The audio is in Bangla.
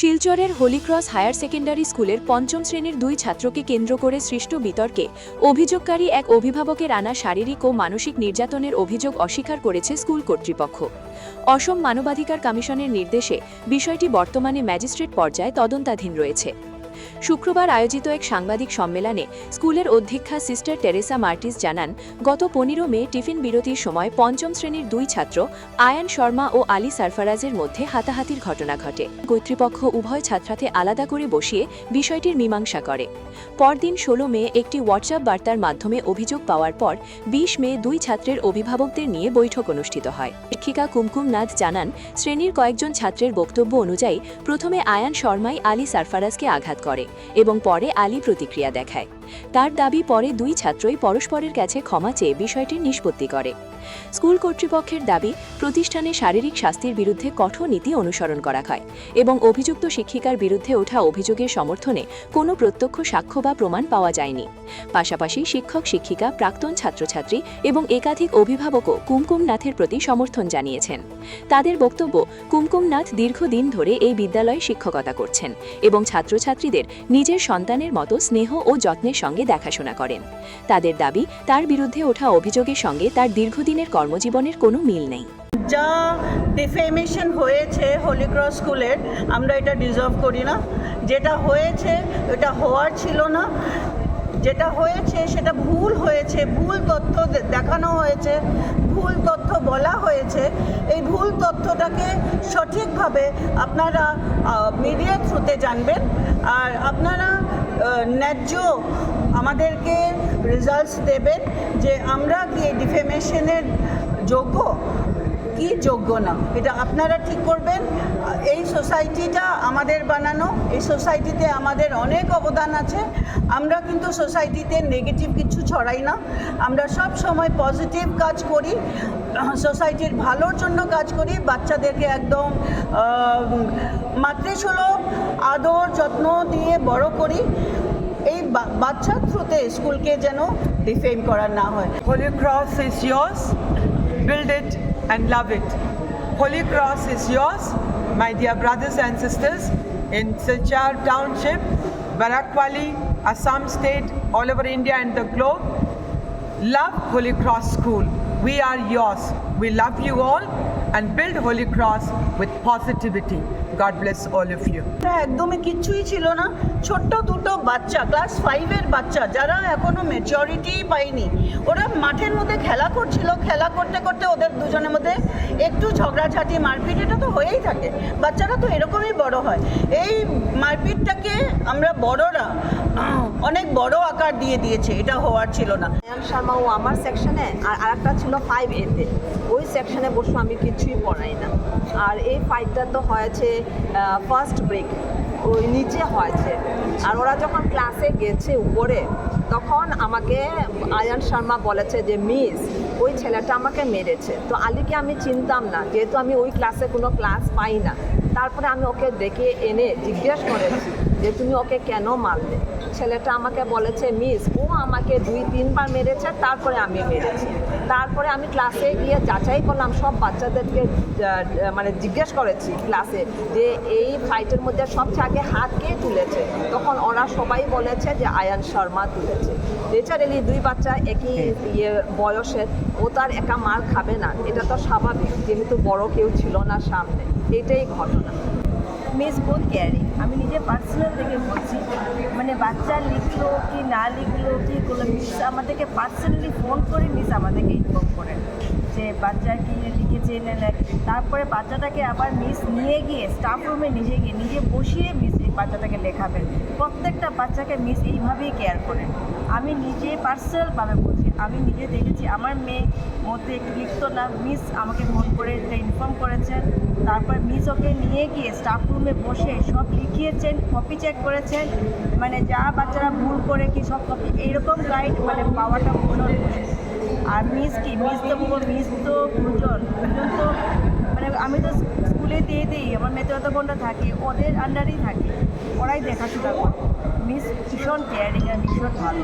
শিলচরের হলিক্রস হায়ার সেকেন্ডারি স্কুলের পঞ্চম শ্রেণীর দুই ছাত্রকে কেন্দ্র করে সৃষ্ট বিতর্কে অভিযোগকারী এক অভিভাবকের আনা শারীরিক ও মানসিক নির্যাতনের অভিযোগ অস্বীকার করেছে স্কুল কর্তৃপক্ষ। অসম মানবাধিকার কমিশনের নির্দেশে বিষয়টি বর্তমানে ম্যাজিস্ট্রেট পর্যায়ে তদন্তাধীন রয়েছে। শুক্রবার আয়োজিত এক সাংবাদিক সম্মেলনে স্কুলের অধ্যক্ষা সিস্টার টেরেসা মার্টিস জানান, গত 15 মে টিফিন বিরতির সময় পঞ্চম শ্রেণীর দুই ছাত্র আয়ান শর্মা ও আলী সারফারাজের মধ্যে হাতাহাতির ঘটনা ঘটে। কর্তৃপক্ষ উভয় ছাত্রাকে আলাদা করে বসিয়ে বিষয়টির মীমাংসা করে। পরদিন 16 মে একটি হোয়াটসঅ্যাপ বার্তার মাধ্যমে অভিযোগ পাওয়ার পর 20 মে দুই ছাত্রের অভিভাবকদের নিয়ে বৈঠক অনুষ্ঠিত হয়। শিক্ষিকা কুমকুম নাথ জানান, শ্রেণীর কয়েকজন ছাত্রের বক্তব্য অনুযায়ী প্রথমে আয়ান শর্মাই আলী সারফারাজকে আঘাত করে এবং পরে আলী প্রতিক্রিয়া দেখায়। তার দাবি, পরে দুই ছাত্রই পরস্পরের কাছে ক্ষমা চেয়ে বিষয়টির নিষ্পত্তি করে। স্কুল কর্তৃপক্ষের দাবি, প্রতিষ্ঠানে শারীরিক শাস্তির বিরুদ্ধে কঠোর নীতি অনুসরণ করা হয় এবং অভিযুক্ত শিক্ষিকার বিরুদ্ধে ওঠা অভিযোগের সমর্থনে কোনো প্রত্যক্ষ সাক্ষ্য বা প্রমাণ পাওয়া যায়নি। পাশাপাশি শিক্ষক শিক্ষিকা, প্রাক্তন ছাত্রছাত্রী এবং একাধিক অভিভাবকও কুমকুম নাথের প্রতি সমর্থন জানিয়েছেন। তাদের বক্তব্য, কুমকুম নাথ দীর্ঘদিন ধরে এই বিদ্যালয়ে শিক্ষকতা করছেন এবং ছাত্রছাত্রীদের নিজের সন্তানের মতো স্নেহ ও যত্নের সঙ্গে দেখাশোনা করেন। তাদের দাবি, তার বিরুদ্ধে ওঠা অভিযোগের সঙ্গে তার দীর্ঘদিনের কর্মজীবনের কোনো মিল নেই। যা ডিফেমেশন হয়েছে হলিক্রস স্কুলের, আমরা এটা ডিজার্ভ করি না। যেটা হয়েছে এটা হওয়ার ছিল না। যেটা হয়েছে সেটা ভুল হয়েছে, ভুল তথ্য দেখানো হয়েছে, ভুল তথ্য বলা হয়েছে। এই ভুল তথ্যটাকে সঠিকভাবে আপনারা মিডিয়ার থ্রুতে জানবেন, আর আপনারা ন্যায্য আমাদেরকে রেজাল্টস দেবেন যে আমরা কি এই ডিফেমেশনের যোগ্য কি যোগ্য না, এটা আপনারা ঠিক করবেন। এই সোসাইটিটা আমাদের বানানো, এই সোসাইটিতে আমাদের অনেক অবদান আছে। আমরা কিন্তু সোসাইটিতে নেগেটিভ কিছু ছড়াই না, আমরা সব সময় পজিটিভ কাজ করি, সোসাইটির ভালোর জন্য কাজ করি। বাচ্চাদেরকে একদম মাতৃসুলভ আদর যত্ন দিয়ে বড় করি। এই বাচ্চার থ্রুতে স্কুলকে যেন ডিফেম করা না হয়। Holycross is yours, build it and love it. Holycross is yours, my dear brothers and sisters, in Silchar Township, Barakwali, Assam State, all over India and the globe. Love Holycross School. We are yours. We love you all and build Holycross with positivity. God bless all of you. একদমই কিচ্ছুই ছিল না। ছোট্ট দুটো বাচ্চা, ক্লাস 5-এর বাচ্চা, যারা এখনো ম্যাচুরিটি পায়নি, ওরা মাঠের মধ্যে খেলা করছিল। খেলা করতে করতে ওদের দুজনের মধ্যে একটু ঝগড়াঝাটি, মারপিট, এটা তো হয়েই থাকে। বাচ্চারা তো এরকমই বড় হয়। এই মারপিটটাকে আমরা বড়রা অনেক বড় আকার দিয়ে দিয়েছে, এটা হওয়ার ছিল না। আয়ান শর্মা ও আমার সেকশনে, আর আরেকটা ছিল 5A-তে। ওই সেকশনে বসে আমি কিছুই পড়াই না। আর এই ফাইটটা তো হয়েছে ফার্স্ট ব্রেক, ওই নিচে হয়েছে। আর ওরা যখন ক্লাসে গেছে উপরে, তখন আমাকে আয়ান শর্মা বলেছে যে মিস, ওই ছেলেটা আমাকে মেরেছে। তো আলীকে আমি চিনতাম না, যেহেতু আমি ওই ক্লাসে কোনো ক্লাস পাই না। তারপরে আমি ওকে ডেকে এনে জিজ্ঞেস করেছি যে তুমি ওকে কেন মারলে। ছেলেটা আমাকে বলেছে, মিস, ও আমাকে 2-3 বার মেরেছে, তারপরে আমি মেরেছি। তারপরে আমি ক্লাসে গিয়ে যাচাই করলাম, সব বাচ্চাদেরকে মানে জিজ্ঞেস করেছি ক্লাসে যে এই ফাইটের মধ্যে সবচেয়ে আগে হাত কে তুলেছে। তখন ওরা সবাই বলেছে যে আয়ান শর্মা তুলেছে। ন্যাচারালি দুই বাচ্চা একই বয়সের, ও তার একা মার খাবে না, এটা তো স্বাভাবিক, যেহেতু বড় কেউ ছিল না সামনে। এটাই ঘটনা। মিস বহুত কেয়ারিং, আমি নিজে পার্সোনাল থেকে বলছি। মানে বাচ্চা লিখলো কি না লিখলো কি করলো, মিস আমাদেরকে পার্সোনালি ফোন করে মিস আমাদেরকে ইনফর্ম করেন যে বাচ্চা কি লিখেছে না। তারপরে বাচ্চাটাকে আবার মিস নিয়ে গিয়ে স্টাফ রুমে নিজে বসিয়ে মিস এই বাচ্চাটাকে লেখাবেন। প্রত্যেকটা বাচ্চাকে মিস এইভাবেই কেয়ার করেন। আমি নিজে পার্সোনালভাবে বলছি, আমি নিজে দেখেছি আমার মেয়ে মধ্যে একটু লিখতো না, মিস আমাকে ফোন করে এটা ইনফর্ম করেছেন। তারপর মিস ওকে নিয়ে গিয়ে স্টাফ রুমে বসে সব লিখিয়েছেন, কপি চেক করেছেন। মানে যা বাচ্চারা ভুল করে কি সব কপি, এইরকম গাইড মানে পাওয়াটা ভীষণ। আর মিস তো দুজন তো মানে আমি তো স্কুলে দিয়ে দিই, আমার মেয়ে তো অত ঘন্টা থাকে, ওদের আন্ডারেই থাকে, ওরাই দেখাশোনা করে। মিস ভীষণ কেয়ারিং আর ভীষণ ভালো।